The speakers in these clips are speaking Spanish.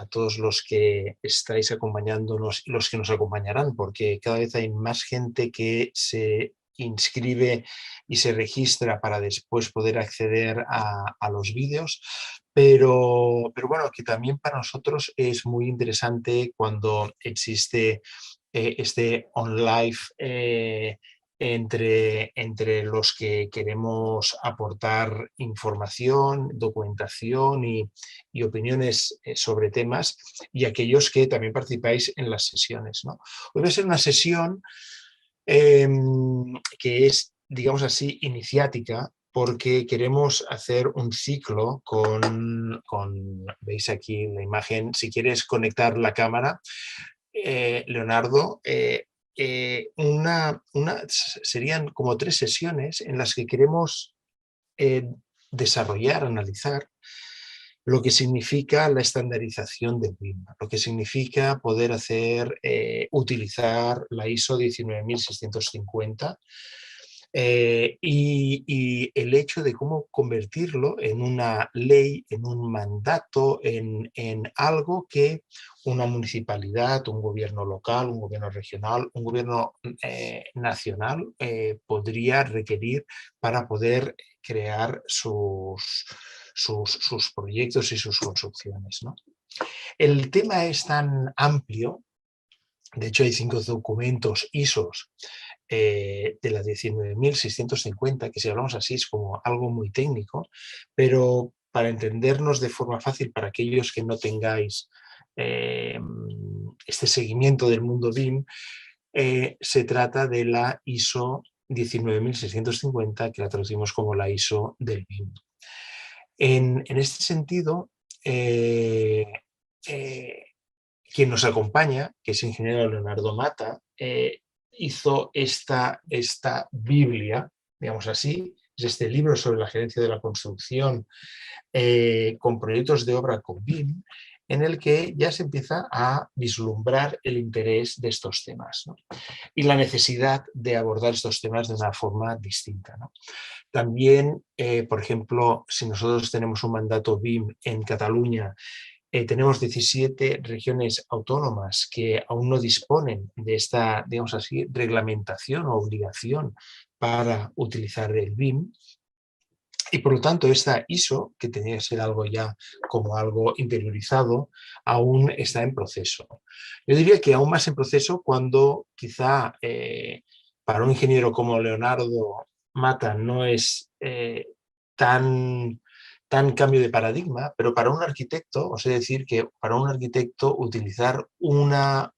a todos los que estáis acompañándonos y los que nos acompañarán, porque cada vez hay más gente que se inscribe y se registra para después poder acceder a los vídeos, pero bueno, que también para nosotros es muy interesante cuando existe este on-live entre los que queremos aportar información, documentación y opiniones sobre temas, y aquellos que también participáis en las sesiones, ¿no? Hoy va a ser una sesión que es, digamos así, iniciática, porque queremos hacer un ciclo veis aquí la imagen, si quieres conectar la cámara, Leonardo, serían como 3 sesiones en las que queremos desarrollar, analizar lo que significa la estandarización del BIM, lo que significa poder utilizar la ISO 19650 y el hecho de cómo convertirlo en una ley, en un mandato, en algo que una municipalidad, un gobierno local, un gobierno regional, un gobierno nacional podría requerir para poder crear sus proyectos y sus construcciones, ¿no? El tema es tan amplio, de hecho hay 5 documentos ISOs de la 19.650, que si hablamos así es como algo muy técnico, pero para entendernos de forma fácil para aquellos que no tengáis este seguimiento del mundo BIM, se trata de la ISO 19.650, que la traducimos como la ISO del BIM. En este sentido, quien nos acompaña, que es ingeniero Leonardo Mata, hizo esta Biblia, digamos así, es este libro sobre la gerencia de la construcción con proyectos de obra con BIM, en el que ya se empieza a vislumbrar el interés de estos temas, ¿no? Y la necesidad de abordar estos temas de una forma distinta, ¿no? También, por ejemplo, si nosotros tenemos un mandato BIM en Cataluña, tenemos 17 regiones autónomas que aún no disponen de esta, digamos así, reglamentación o obligación para utilizar el BIM. Y por lo tanto, esta ISO, que tenía que ser algo ya como algo interiorizado, aún está en proceso. Yo diría que aún más en proceso cuando quizá para un ingeniero como Leonardo Mata no es tan cambio de paradigma, pero para un arquitecto, os he de decir que para un arquitecto utilizar una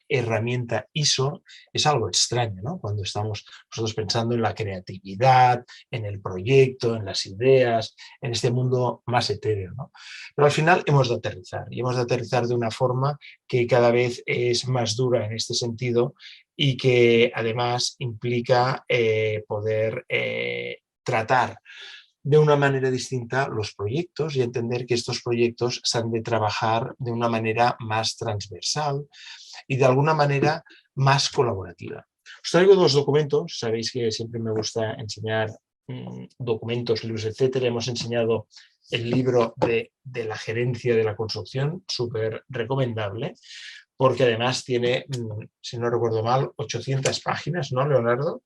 herramienta ISO es algo extraño, ¿no? Cuando estamos nosotros pensando en la creatividad, en el proyecto, en las ideas, en este mundo más etéreo, ¿no? Pero al final hemos de aterrizar, y hemos de aterrizar de una forma que cada vez es más dura en este sentido y que además implica poder tratar de una manera distinta los proyectos y entender que estos proyectos se han de trabajar de una manera más transversal y de alguna manera más colaborativa. Os traigo 2 documentos, sabéis que siempre me gusta enseñar documentos, libros, etcétera. Hemos enseñado el libro de la gerencia de la construcción, súper recomendable, porque además tiene, si no recuerdo mal, 800 páginas, ¿no, Leonardo?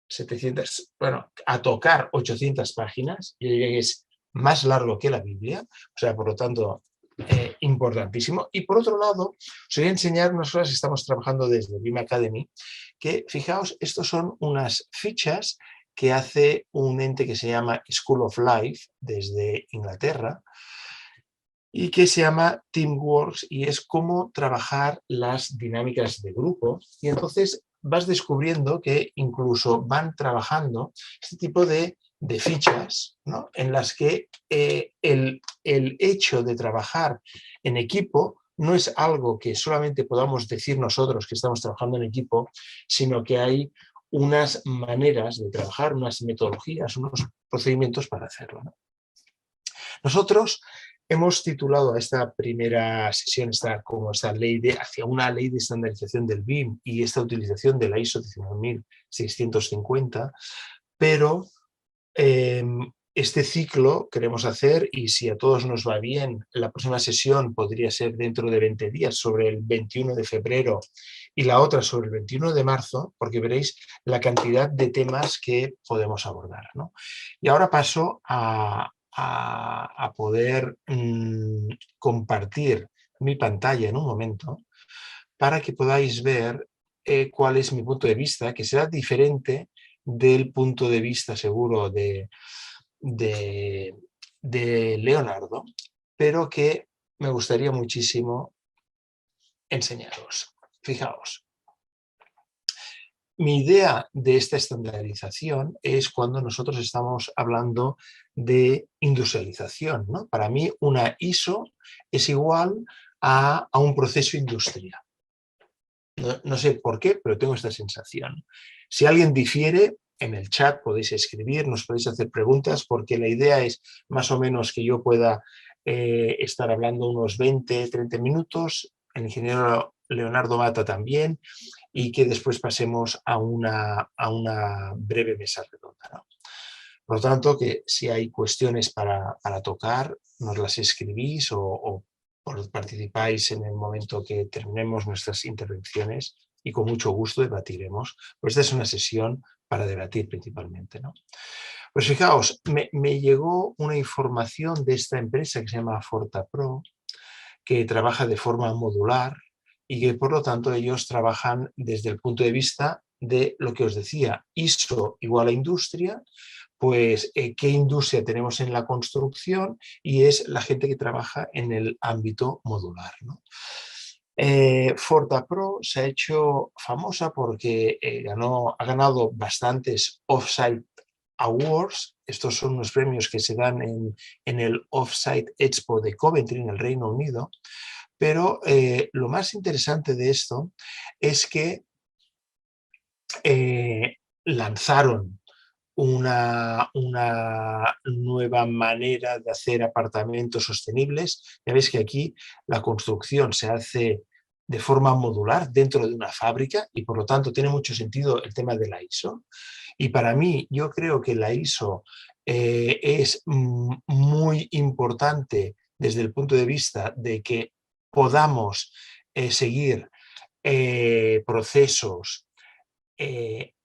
700, bueno, a tocar 800 páginas, yo diría que es más largo que la Biblia, o sea, por lo tanto, importantísimo. Y por otro lado, os voy a enseñar unas cosas que estamos trabajando desde BIM Academy, que fijaos, estos son unas fichas que hace un ente que se llama School of Life desde Inglaterra y que se llama Teamworks, y es cómo trabajar las dinámicas de grupo. Y entonces vas descubriendo que incluso van trabajando este tipo de fichas, ¿no? En las que el hecho de trabajar en equipo no es algo que solamente podamos decir nosotros que estamos trabajando en equipo, sino que hay unas maneras de trabajar, unas metodologías, unos procedimientos para hacerlo, ¿no? Nosotros hemos titulado a esta primera sesión como esta ley hacia una ley de estandarización del BIM y esta utilización de la ISO 19650, pero Este ciclo queremos hacer, y si a todos nos va bien, la próxima sesión podría ser dentro de 20 días, sobre el 21 de febrero, y la otra sobre el 21 de marzo, porque veréis la cantidad de temas que podemos abordar, ¿no? Y ahora paso a poder compartir mi pantalla en un momento para que podáis ver cuál es mi punto de vista, que será diferente del punto de vista seguro de, de Leonardo, pero que me gustaría muchísimo enseñaros. Fijaos, mi idea de esta estandarización es cuando nosotros estamos hablando de industrialización, ¿no? Para mí una ISO es igual a un proceso industrial. No sé por qué, pero tengo esta sensación. Si alguien difiere, en el chat podéis escribir, nos podéis hacer preguntas, porque la idea es más o menos que yo pueda estar hablando unos 20, 30 minutos, el ingeniero Leonardo Mata también, y que después pasemos a una breve mesa redonda, ¿no? Por lo tanto, que si hay cuestiones para tocar, nos las escribís o participáis en el momento que terminemos nuestras intervenciones y con mucho gusto debatiremos. Pues esta es una sesión para debatir principalmente, ¿no? Pues fijaos, me llegó una información de esta empresa que se llama FortaPro, que trabaja de forma modular y que por lo tanto ellos trabajan desde el punto de vista de lo que os decía, ISO igual a industria, pues qué industria tenemos en la construcción, y es la gente que trabaja en el ámbito modular, ¿no? FortaPro se ha hecho famosa porque ha ganado bastantes Offsite Awards. Estos son unos premios que se dan en el Offsite Expo de Coventry, en el Reino Unido. Pero lo más interesante de esto es que lanzaron una nueva manera de hacer apartamentos sostenibles. Ya veis que aquí la construcción se hace de forma modular dentro de una fábrica, y por lo tanto tiene mucho sentido el tema de la ISO. Y para mí, yo creo que la ISO es muy importante desde el punto de vista de que podamos seguir procesos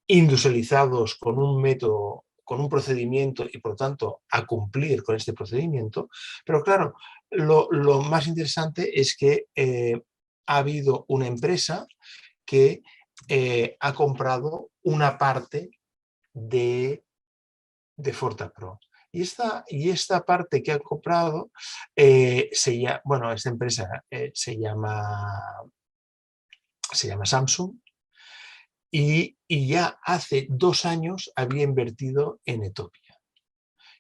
industrializados con un método, con un procedimiento, y por lo tanto a cumplir con este procedimiento. Pero claro, lo más interesante es que ha habido una empresa que ha comprado una parte de FortaPro. Y esta parte que han comprado, bueno, esta empresa se llama Samsung, y ya hace 2 años había invertido en Etopia,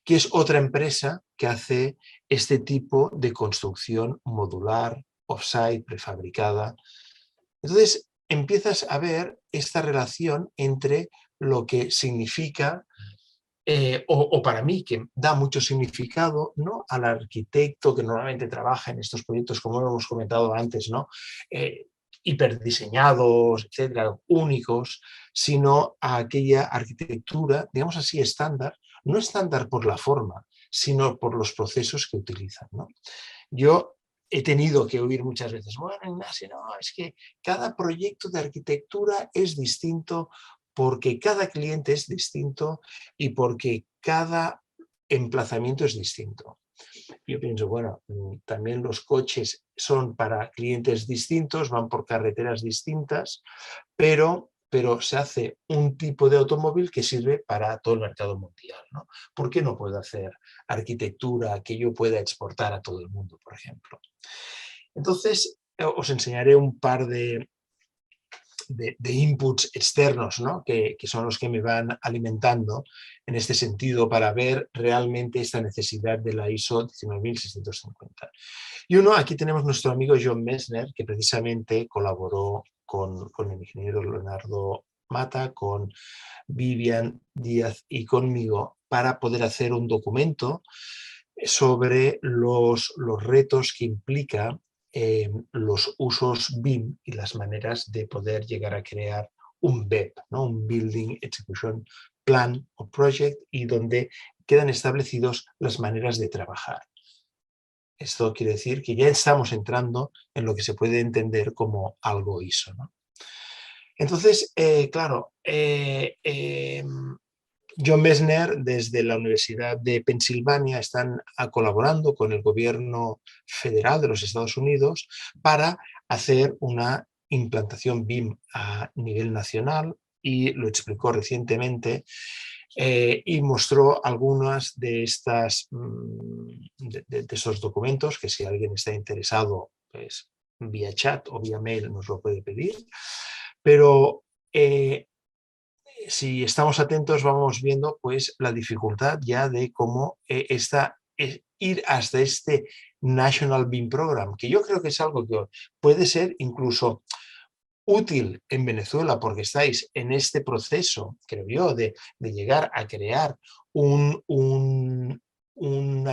que es otra empresa que hace este tipo de construcción modular, offsite, prefabricada. Entonces empiezas a ver esta relación entre lo que significa, o para mí, que da mucho significado, ¿no?, al arquitecto que normalmente trabaja en estos proyectos, como hemos comentado antes, ¿no?, hiperdiseñados, etcétera, únicos, sino a aquella arquitectura, digamos así, estándar, no estándar por la forma, sino por los procesos que utilizan, ¿no? Yo he tenido que oír muchas veces, bueno, Ignacio, no, es que cada proyecto de arquitectura es distinto porque cada cliente es distinto y porque cada emplazamiento es distinto. Yo pienso, bueno, también los coches son para clientes distintos, van por carreteras distintas, pero se hace un tipo de automóvil que sirve para todo el mercado mundial, ¿no? ¿Por qué no puedo hacer arquitectura que yo pueda exportar a todo el mundo, por ejemplo? Entonces, os enseñaré un par de inputs externos, ¿no?, que son los que me van alimentando en este sentido para ver realmente esta necesidad de la ISO 19650. Y uno, aquí tenemos nuestro amigo John Messner, que precisamente colaboró con el ingeniero Leonardo Mata, con Vivian Díaz y conmigo, para poder hacer un documento sobre los retos que implica los usos BIM y las maneras de poder llegar a crear un BEP, ¿no?, un Building Execution Plan o Project, y donde quedan establecidos las maneras de trabajar. Esto quiere decir que ya estamos entrando en lo que se puede entender como algo ISO, ¿no? Entonces, claro, John Messner desde la Universidad de Pensilvania están colaborando con el gobierno federal de los Estados Unidos para hacer una implantación BIM a nivel nacional, y lo explicó recientemente, y mostró algunas de estas de esos documentos que, si alguien está interesado, pues vía chat o vía mail nos lo puede pedir. Pero si estamos atentos vamos viendo pues la dificultad ya de cómo ir hasta este National BIM Program, que yo creo que es algo que puede ser incluso útil en Venezuela, porque estáis en este proceso, creo yo, de llegar a crear una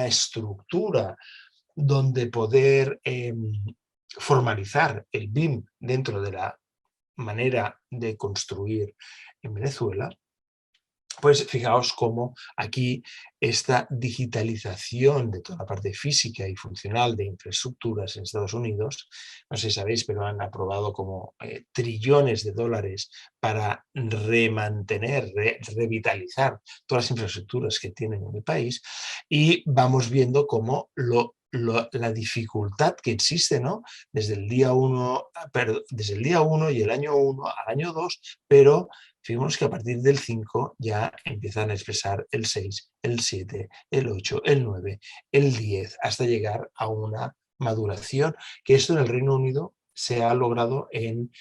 estructura donde poder formalizar el BIM dentro de la manera de construir en Venezuela. Pues fijaos cómo aquí esta digitalización de toda la parte física y funcional de infraestructuras en Estados Unidos, no sé si sabéis, pero han aprobado como trillones de dólares para remantener, revitalizar todas las infraestructuras que tienen en el país, y vamos viendo cómo la dificultad que existe, ¿no? Desde el día 1, desde el día 1 y el año 1 al año 2, pero fijémonos que a partir del 5 ya empiezan a expresar el 6, el 7, el 8, el 9, el 10, hasta llegar a una maduración, que esto en el Reino Unido se ha logrado en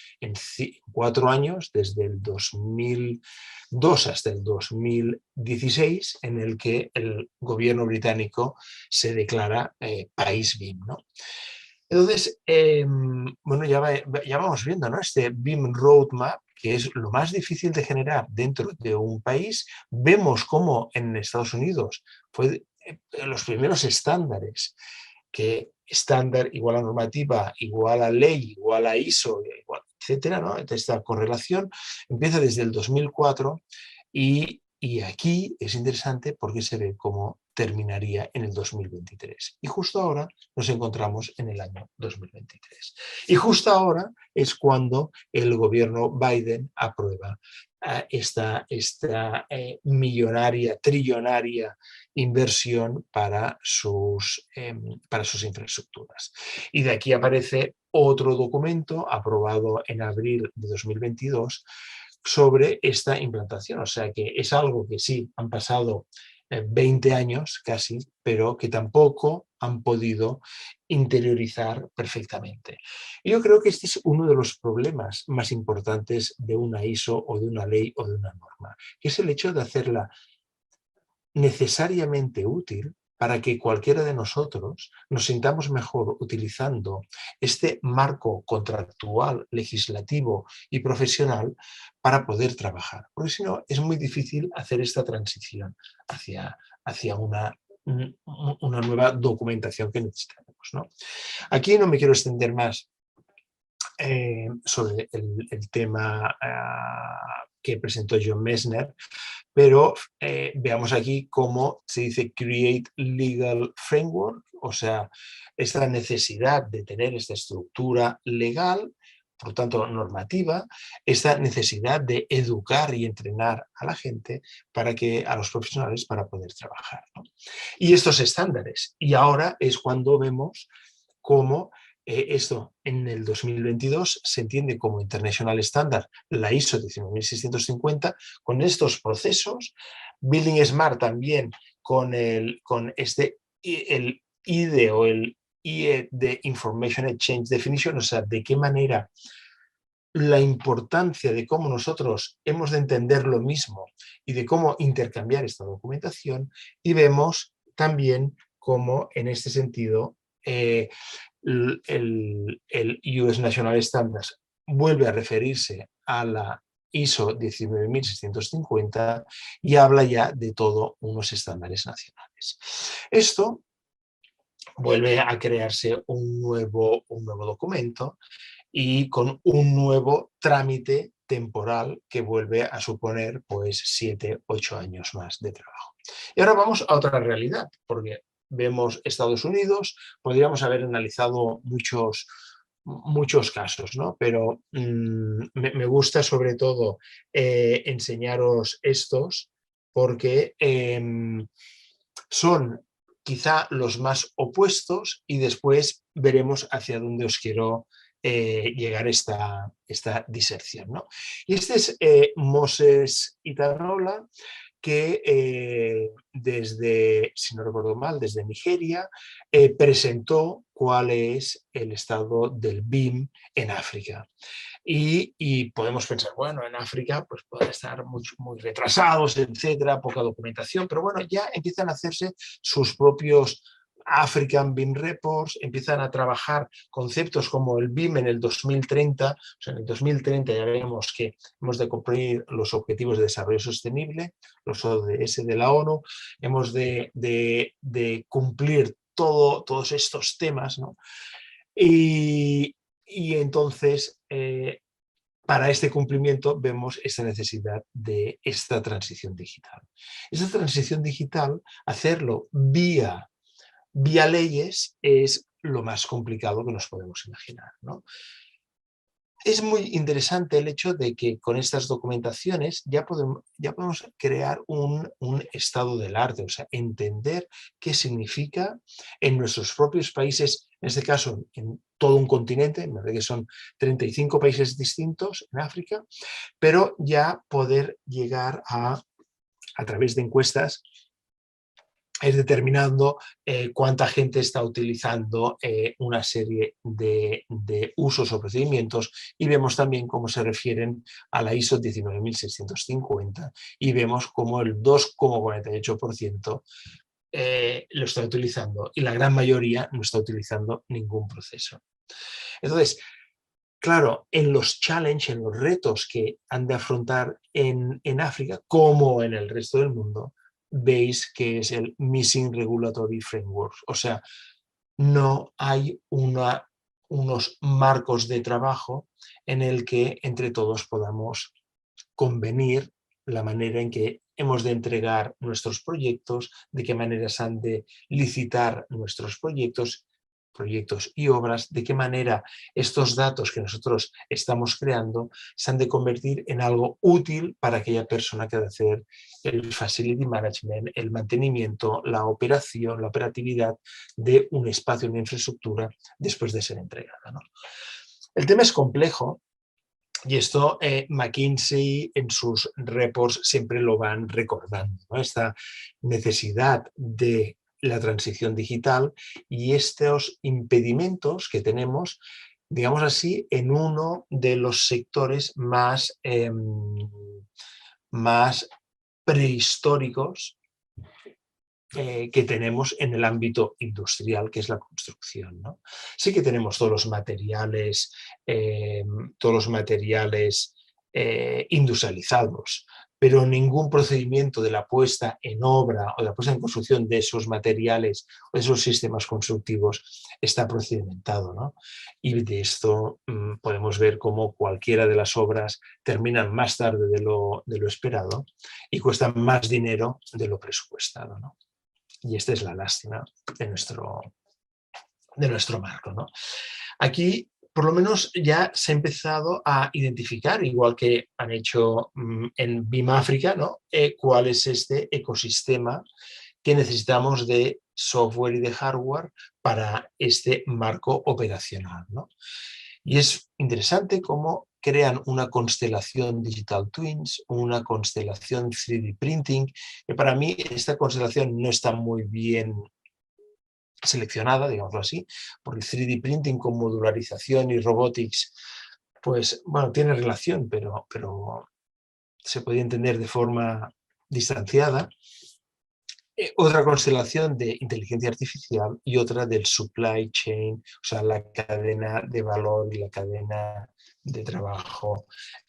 4 años, desde el 2002 hasta el 2016, en el que el gobierno británico se declara país BIM, ¿no? Entonces, bueno, ya vamos viendo, ¿no? Este BIM Roadmap, que es lo más difícil de generar dentro de un país. Vemos cómo en Estados Unidos fue los primeros estándares, que estándar igual a normativa, igual a ley, igual a ISO, igual, etcétera, ¿no? Esta correlación empieza desde el 2004, y aquí es interesante porque se ve cómo terminaría en el 2023. Y justo ahora nos encontramos en el año 2023. Y justo ahora es cuando el gobierno Biden aprueba esta millonaria, trillonaria inversión para sus infraestructuras. Y de aquí aparece otro documento aprobado en abril de 2022 sobre esta implantación. O sea que es algo que sí, han pasado 20 años casi, pero que tampoco han podido interiorizar perfectamente. Y yo creo que este es uno de los problemas más importantes de una ISO o de una ley o de una norma, que es el hecho de hacerla necesariamente útil para que cualquiera de nosotros nos sintamos mejor utilizando este marco contractual, legislativo y profesional para poder trabajar. Porque si no, es muy difícil hacer esta transición hacia una nueva documentación que necesitamos, ¿no? Aquí no me quiero extender más sobre el tema que presentó John Messner, pero veamos aquí cómo se dice Create Legal Framework, o sea, esta necesidad de tener esta estructura legal, por lo tanto normativa, esta necesidad de educar y entrenar a la gente, a los profesionales, para poder trabajar, ¿no? Y estos estándares. Y ahora es cuando vemos cómo esto en el 2022 se entiende como International Standard, la ISO 19650, con estos procesos, Building Smart también con el IDE o el IE de Information Exchange Definition, o sea, de qué manera la importancia de cómo nosotros hemos de entender lo mismo y de cómo intercambiar esta documentación, y vemos también cómo en este sentido el US National Standards vuelve a referirse a la ISO 19650 y habla ya de todos unos estándares nacionales. Esto vuelve a crearse un nuevo documento y con un nuevo trámite temporal que vuelve a suponer pues 7, 8 años más de trabajo. Y ahora vamos a otra realidad, porque vemos Estados Unidos, podríamos haber analizado muchos casos, ¿no? Pero me gusta sobre todo enseñaros estos porque son quizá los más opuestos y después veremos hacia dónde os quiero llegar esta diserción, ¿no? Y este es Moses Itarrola, que desde, si no recuerdo mal, desde Nigeria, presentó cuál es el estado del BIM en África. Y podemos pensar, bueno, en África pues pueden estar muy retrasados, etcétera, poca documentación, pero bueno, ya empiezan a hacerse sus propios African BIM Reports, empiezan a trabajar conceptos como el BIM en el 2030, o sea, en el 2030 ya vemos que hemos de cumplir los Objetivos de Desarrollo Sostenible, los ODS de la ONU, hemos de cumplir todos estos temas, ¿no? Y entonces, para este cumplimiento vemos esta necesidad de esta transición digital. Esta transición digital, hacerlo vía leyes, es lo más complicado que nos podemos imaginar, ¿no? Es muy interesante el hecho de que con estas documentaciones ya podemos crear un estado del arte, o sea, entender qué significa en nuestros propios países, en este caso en todo un continente, me parece que son 35 países distintos en África, pero ya poder llegar a través de encuestas, ir determinando cuánta gente está utilizando una serie de usos o procedimientos, y vemos también cómo se refieren a la ISO 19650 y vemos cómo el 2,48% lo está utilizando y la gran mayoría no está utilizando ningún proceso. Entonces, claro, en los challenges, en los retos que han de afrontar en África, como en el resto del mundo, veis que es el Missing Regulatory Framework. O sea, no hay unos marcos de trabajo en el que entre todos podamos convenir la manera en que hemos de entregar nuestros proyectos, de qué manera se han de licitar nuestros proyectos y obras, de qué manera estos datos que nosotros estamos creando se han de convertir en algo útil para aquella persona que ha de hacer el facility management, el mantenimiento, la operación, la operatividad de un espacio, una infraestructura después de ser entregada, ¿no? El tema es complejo. Y esto McKinsey en sus reports siempre lo van recordando, ¿no? Esta necesidad de la transición digital y estos impedimentos que tenemos, digamos así, en uno de los sectores más prehistóricos que tenemos en el ámbito industrial, que es la construcción, ¿no? Sí que tenemos todos los materiales industrializados, pero ningún procedimiento de la puesta en obra o de la puesta en construcción de esos materiales o de esos sistemas constructivos está procedimentado, ¿no? Y de esto podemos ver cómo cualquiera de las obras terminan más tarde de lo esperado y cuestan más dinero de lo presupuestado, ¿no? Y esta es la lástima de nuestro marco, ¿no? Aquí, por lo menos, ya se ha empezado a identificar, igual que han hecho en BIM África, ¿no? Cuál es este ecosistema que necesitamos de software y de hardware para este marco operacional, ¿no? Y es interesante cómo crean una constelación Digital Twins, una constelación 3D Printing, que para mí esta constelación no está muy bien seleccionada, digámoslo así, porque el 3D Printing con modularización y robotics, pues bueno, tiene relación, pero se puede entender de forma distanciada. Otra constelación de inteligencia artificial y otra del supply chain, o sea, la cadena de valor y la cadena de trabajo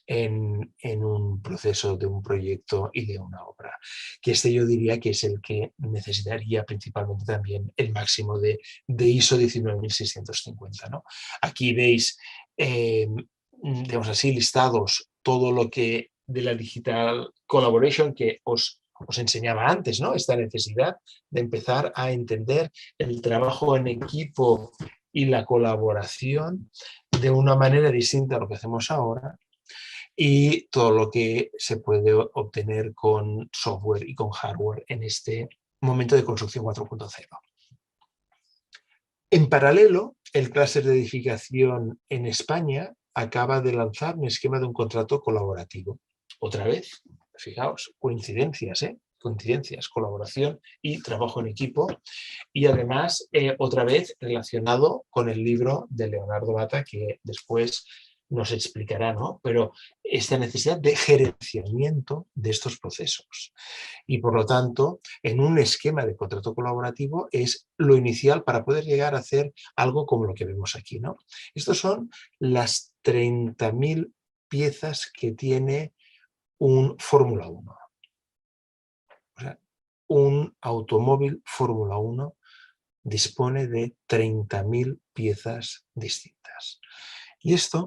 en un proceso de un proyecto y de una obra. Que este yo diría que es el que necesitaría principalmente también el máximo de ISO 19650, ¿no? Aquí veis, digamos así, listados todo lo que de la digital collaboration que os enseñaba antes, ¿no? Esta necesidad de empezar a entender el trabajo en equipo y la colaboración de una manera distinta a lo que hacemos ahora, y todo lo que se puede obtener con software y con hardware en este momento de construcción 4.0. En paralelo, el clúster de edificación en España acaba de lanzar un esquema de un contrato colaborativo. Otra vez, fijaos, coincidencias, coincidencias, colaboración y trabajo en equipo. Y además, otra vez relacionado con el libro de Leonardo Matta, que después nos explicará, ¿no? Pero esta necesidad de gerenciamiento de estos procesos. Y por lo tanto, en un esquema de contrato colaborativo es lo inicial para poder llegar a hacer algo como lo que vemos aquí, ¿no? Estos son las 30.000 piezas que tiene un Fórmula 1. O sea, un automóvil Fórmula 1 dispone de 30.000 piezas distintas. Y esto,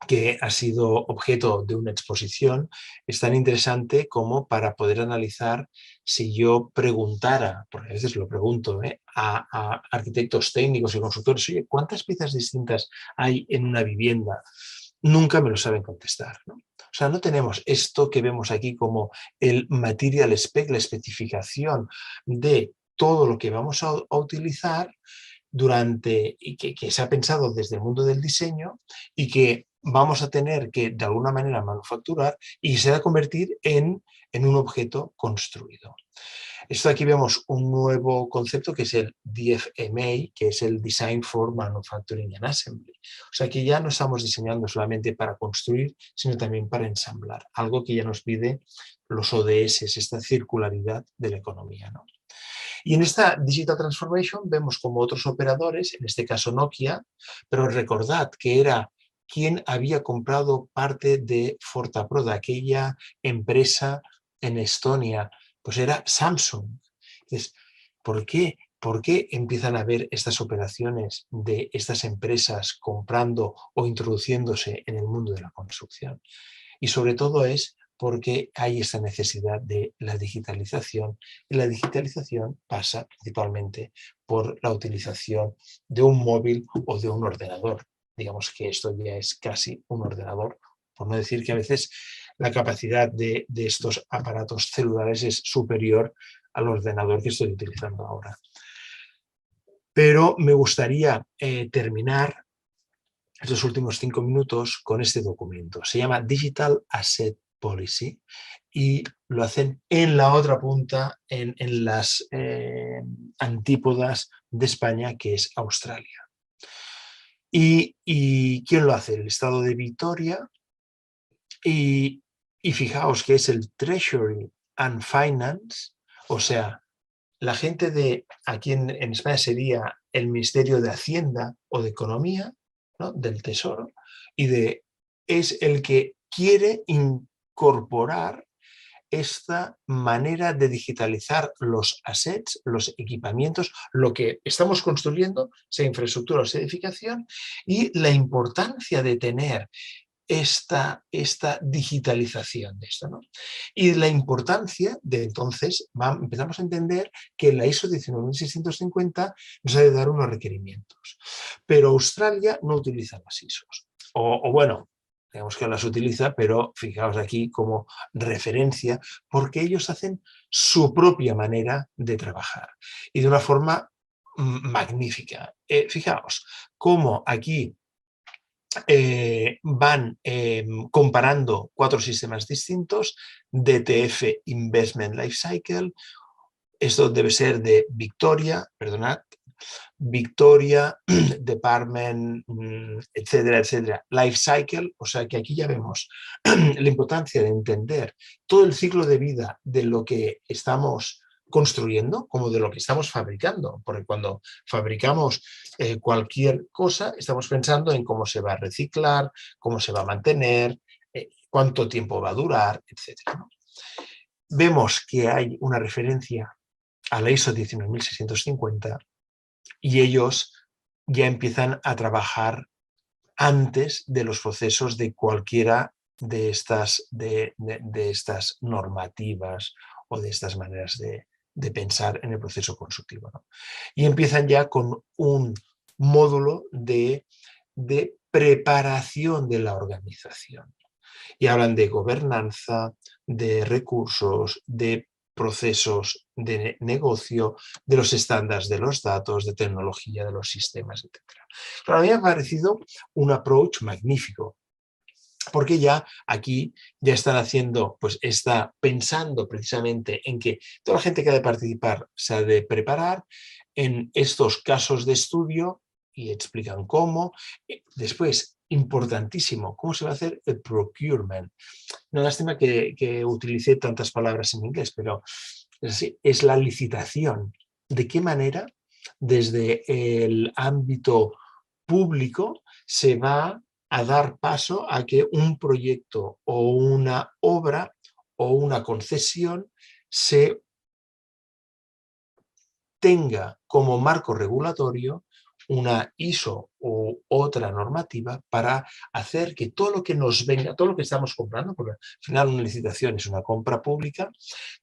que ha sido objeto de una exposición, es tan interesante como para poder analizar si yo preguntara, porque a veces lo pregunto, a arquitectos técnicos y consultores, oye, ¿cuántas piezas distintas hay en una vivienda? Nunca me lo saben contestar, ¿no? O sea, no tenemos esto que vemos aquí como el material spec, la especificación de todo lo que vamos a utilizar durante, y que se ha pensado desde el mundo del diseño y que vamos a tener que de alguna manera manufacturar y se va a convertir en un objeto construido. Esto aquí vemos un nuevo concepto que es el DFMA, que es el Design for Manufacturing and Assembly. O sea que ya no estamos diseñando solamente para construir, sino también para ensamblar, algo que ya nos pide los ODS, esta circularidad de la economía, ¿no? Y en esta Digital Transformation vemos como otros operadores, en este caso Nokia, pero recordad que era quien había comprado parte de Fortapro, de aquella empresa en Estonia, pues era Samsung. Entonces, ¿por qué? ¿Por qué empiezan a haber estas operaciones de estas empresas comprando o introduciéndose en el mundo de la construcción? Y sobre todo es porque hay esa necesidad de la digitalización, y la digitalización pasa principalmente por la utilización de un móvil o de un ordenador. Digamos que esto ya es casi un ordenador, por no decir que a veces la capacidad de estos aparatos celulares es superior al ordenador que estoy utilizando ahora. Pero me gustaría terminar estos últimos 5 minutos con este documento. Se llama Digital Asset Policy y lo hacen en la otra punta, en las antípodas de España, que es Australia. ¿Y quién lo hace? El estado de Victoria. Y fijaos que es el Treasury and Finance, o sea, la gente de, aquí en España sería el Ministerio de Hacienda o de Economía, ¿no? Del Tesoro, y es el que quiere incorporar esta manera de digitalizar los assets, los equipamientos, lo que estamos construyendo, sea infraestructura o sea edificación, y la importancia de tener esta digitalización de esto, ¿no? Y la importancia de entonces, empezamos a entender que la ISO 19650 nos ha de dar unos requerimientos, pero Australia no utiliza las ISOs, o bueno, digamos que las utiliza, pero fijaos aquí como referencia, porque ellos hacen su propia manera de trabajar y de una forma magnífica. Fijaos cómo aquí van comparando 4 sistemas distintos: DTF Investment Lifecycle, esto debe ser de Victoria, perdonad, Victoria, Department, etcétera, etcétera, Lifecycle. O sea que aquí ya vemos la importancia de entender todo el ciclo de vida de lo que estamos construyendo como de lo que estamos fabricando, porque cuando fabricamos cualquier cosa estamos pensando en cómo se va a reciclar, cómo se va a mantener, cuánto tiempo va a durar, etcétera, ¿no? Vemos que hay una referencia a la ISO 19650 y ellos ya empiezan a trabajar antes de los procesos de cualquiera de estas normativas o de estas maneras de pensar en el proceso consultivo, ¿no? Y empiezan ya con un módulo de preparación de la organización. Y hablan de gobernanza, de recursos, de procesos de negocio, de los estándares de los datos, de tecnología, de los sistemas, etc. Pero a mí me ha parecido un approach magnífico, porque ya aquí ya están haciendo, pues está pensando precisamente en que toda la gente que ha de participar se ha de preparar en estos casos de estudio y explican cómo. Después, importantísimo, cómo se va a hacer el procurement. Una lástima que utilicé tantas palabras en inglés, pero es la licitación. ¿De qué manera desde el ámbito público se va a dar paso a que un proyecto o una obra o una concesión se tenga como marco regulatorio una ISO u otra normativa para hacer que todo lo que nos venga, todo lo que estamos comprando, porque al final una licitación es una compra pública,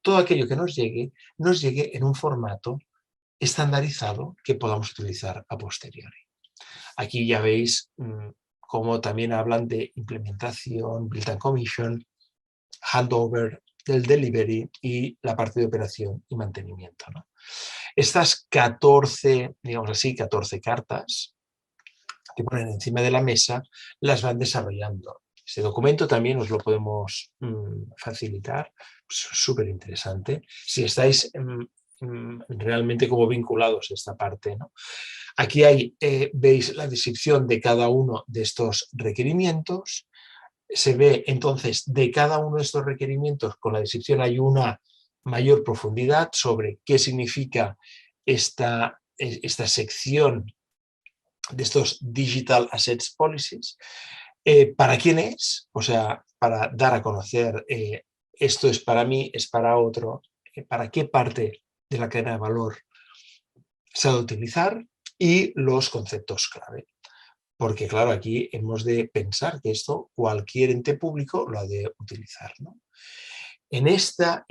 todo aquello que nos llegue en un formato estandarizado que podamos utilizar a posteriori. Aquí ya veis cómo también hablan de implementación, build and commission, handover, del delivery y la parte de operación y mantenimiento, ¿no? Estas 14, digamos así, 14 cartas que ponen encima de la mesa, las van desarrollando. Este documento también os lo podemos facilitar, súper interesante. Si estáis realmente como vinculados a esta parte, ¿no? Aquí veis la descripción de cada uno de estos requerimientos. Se ve entonces de cada uno de estos requerimientos, con la descripción hay una mayor profundidad sobre qué significa esta sección de estos Digital Assets Policies, para quién es, o sea, para dar a conocer esto es para mí, es para otro, para qué parte de la cadena de valor se ha de utilizar y los conceptos clave. Porque claro, aquí hemos de pensar que esto cualquier ente público lo ha de utilizar, ¿no? En esta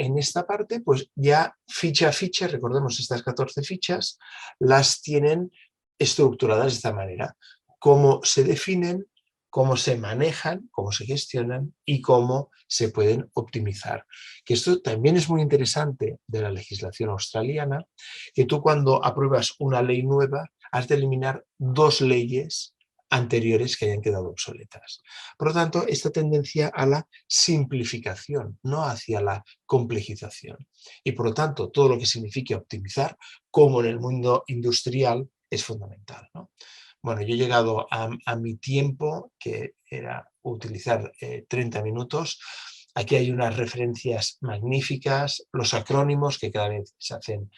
parte, pues ya ficha a ficha, recordemos estas 14 fichas, las tienen estructuradas de esta manera. Cómo se definen, cómo se manejan, cómo se gestionan y cómo se pueden optimizar. Que esto también es muy interesante de la legislación australiana, que tú cuando apruebas una ley nueva has de eliminar 2 leyes anteriores que hayan quedado obsoletas. Por lo tanto, esta tendencia a la simplificación, no hacia la complejización. Y por lo tanto, todo lo que signifique optimizar, como en el mundo industrial, es fundamental, ¿no? Bueno, yo he llegado a mi tiempo, que era utilizar 30 minutos. Aquí hay unas referencias magníficas, los acrónimos que cada vez se hacen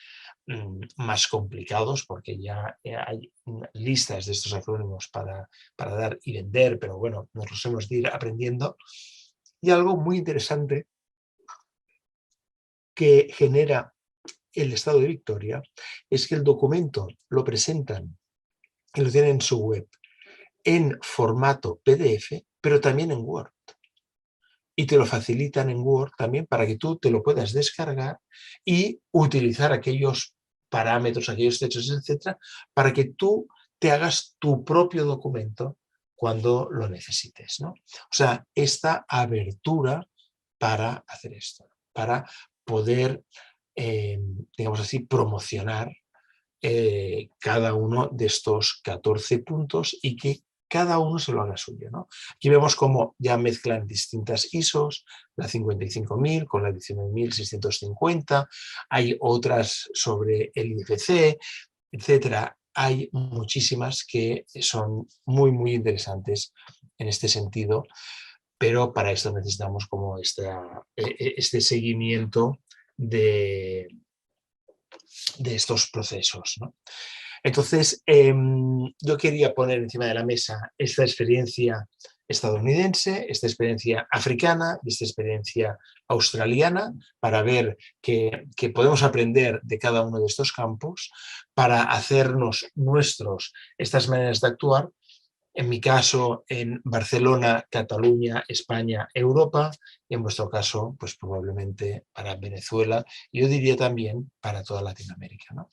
más complicados porque ya hay listas de estos acrónimos para dar y vender, pero bueno, nos los hemos de ir aprendiendo. Y algo muy interesante que genera el Estado de Victoria es que el documento lo presentan y lo tienen en su web en formato PDF, pero también en Word. Y te lo facilitan en Word también para que tú te lo puedas descargar y utilizar aquellos parámetros, aquellos textos, etcétera, para que tú te hagas tu propio documento cuando lo necesites, ¿no? O sea, esta abertura para hacer esto, para poder, digamos así, promocionar cada uno de estos 14 puntos y que cada uno se lo haga suyo, ¿no? Aquí vemos cómo ya mezclan distintas ISOs, la 55.000 con la 19.650, hay otras sobre el IFC, etcétera. Hay muchísimas que son muy, muy interesantes en este sentido, pero para esto necesitamos como este seguimiento de estos procesos, ¿no? Entonces, yo quería poner encima de la mesa esta experiencia estadounidense, esta experiencia africana y esta experiencia australiana para ver que podemos aprender de cada uno de estos campos para hacernos nuestros estas maneras de actuar En mi caso, en Barcelona, Cataluña, España, Europa, y en vuestro caso, pues probablemente para Venezuela, y yo diría también para toda Latinoamérica, ¿no?